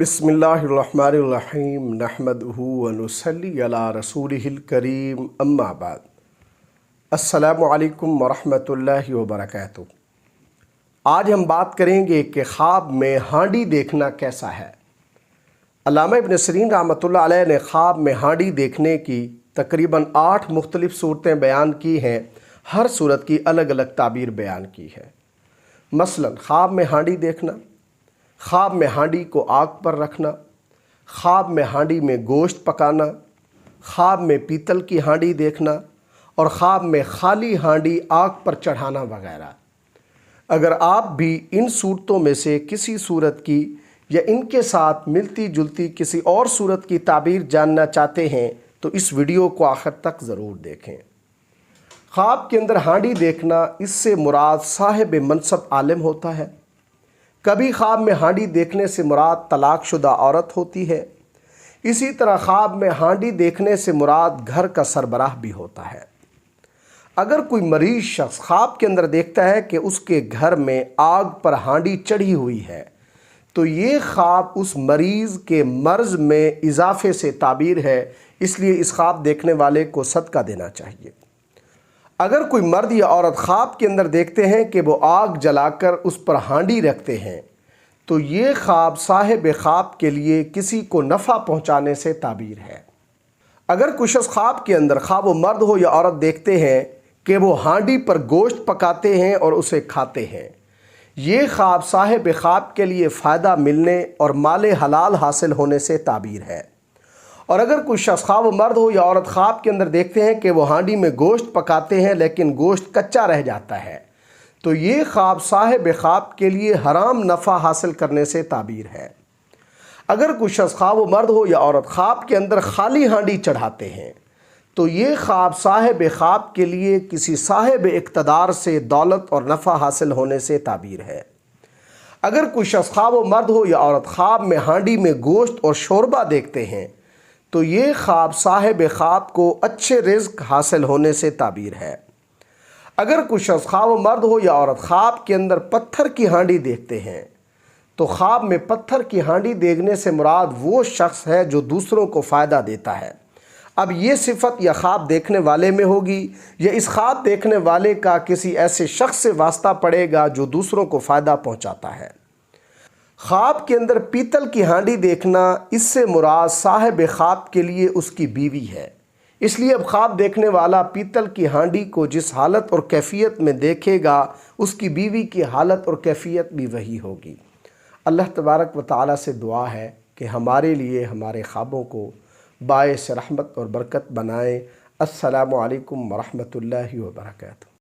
بسم اللہ الرحمن الرحیم نحمدہ ونصلی علی رسولہ الکریم اما بعد۔ السلام علیکم ورحمۃ اللہ وبرکاتہ۔ آج ہم بات کریں گے کہ خواب میں ہانڈی دیکھنا کیسا ہے۔ علامہ ابن سیرین رحمۃ اللہ علیہ نے خواب میں ہانڈی دیکھنے کی تقریباً 8 مختلف صورتیں بیان کی ہیں، ہر صورت کی الگ الگ تعبیر بیان کی ہے۔ مثلاً خواب میں ہانڈی دیکھنا، خواب میں ہانڈی کو آگ پر رکھنا، خواب میں ہانڈی میں گوشت پکانا، خواب میں پیتل کی ہانڈی دیکھنا اور خواب میں خالی ہانڈی آگ پر چڑھانا وغیرہ۔ اگر آپ بھی ان صورتوں میں سے کسی صورت کی یا ان کے ساتھ ملتی جلتی کسی اور صورت کی تعبیر جاننا چاہتے ہیں تو اس ویڈیو کو آخر تک ضرور دیکھیں۔ خواب کے اندر ہانڈی دیکھنا، اس سے مراد صاحب منصب عالم ہوتا ہے۔ کبھی خواب میں ہانڈی دیکھنے سے مراد طلاق شدہ عورت ہوتی ہے۔ اسی طرح خواب میں ہانڈی دیکھنے سے مراد گھر کا سربراہ بھی ہوتا ہے۔ اگر کوئی مریض شخص خواب کے اندر دیکھتا ہے کہ اس کے گھر میں آگ پر ہانڈی چڑھی ہوئی ہے تو یہ خواب اس مریض کے مرض میں اضافے سے تعبیر ہے، اس لیے اس خواب دیکھنے والے کو صدقہ دینا چاہیے۔ اگر کوئی مرد یا عورت خواب کے اندر دیکھتے ہیں کہ وہ آگ جلا کر اس پر ہانڈی رکھتے ہیں تو یہ خواب صاحب خواب کے لیے کسی کو نفع پہنچانے سے تعبیر ہے۔ اگر کوئی شخص خواب کے اندر، خواہ وہ مرد ہو یا عورت، دیکھتے ہیں کہ وہ ہانڈی پر گوشت پکاتے ہیں اور اسے کھاتے ہیں، یہ خواب صاحب خواب کے لیے فائدہ ملنے اور مال حلال حاصل ہونے سے تعبیر ہے۔ اور اگر کوئی شخص، خواہ وہ مرد ہو یا عورت، خواب کے اندر دیکھتے ہیں کہ وہ ہانڈی میں گوشت پکاتے ہیں لیکن گوشت کچا رہ جاتا ہے تو یہ خواب صاحب خواب کے لیے حرام نفع حاصل کرنے سے تعبیر ہے۔ اگر کوئی شخص، خواہ وہ مرد ہو یا عورت، خواب کے اندر خالی ہانڈی چڑھاتے ہیں تو یہ خواب صاحب خواب کے لیے کسی صاحب اقتدار سے دولت اور نفع حاصل ہونے سے تعبیر ہے۔ اگر کوئی شخص، خواہ وہ مرد ہو یا عورت، خواب میں ہانڈی میں گوشت اور شوربہ دیکھتے ہیں تو یہ خواب صاحب خواب کو اچھے رزق حاصل ہونے سے تعبیر ہے۔ اگر کوئی شخص، خواہ وہ مرد ہو یا عورت، خواب کے اندر پتھر کی ہانڈی دیکھتے ہیں تو خواب میں پتھر کی ہانڈی دیکھنے سے مراد وہ شخص ہے جو دوسروں کو فائدہ دیتا ہے۔ اب یہ صفت یا خواب دیکھنے والے میں ہوگی یا اس خواب دیکھنے والے کا کسی ایسے شخص سے واسطہ پڑے گا جو دوسروں کو فائدہ پہنچاتا ہے۔ خواب کے اندر پیتل کی ہانڈی دیکھنا، اس سے مراد صاحب خواب کے لیے اس کی بیوی ہے، اس لیے اب خواب دیکھنے والا پیتل کی ہانڈی کو جس حالت اور کیفیت میں دیکھے گا اس کی بیوی کی حالت اور کیفیت بھی وہی ہوگی۔ اللہ تبارک و تعالیٰ سے دعا ہے کہ ہمارے لیے ہمارے خوابوں کو باعث رحمت اور برکت بنائے۔ السلام علیکم ورحمۃ اللہ وبرکاتہ۔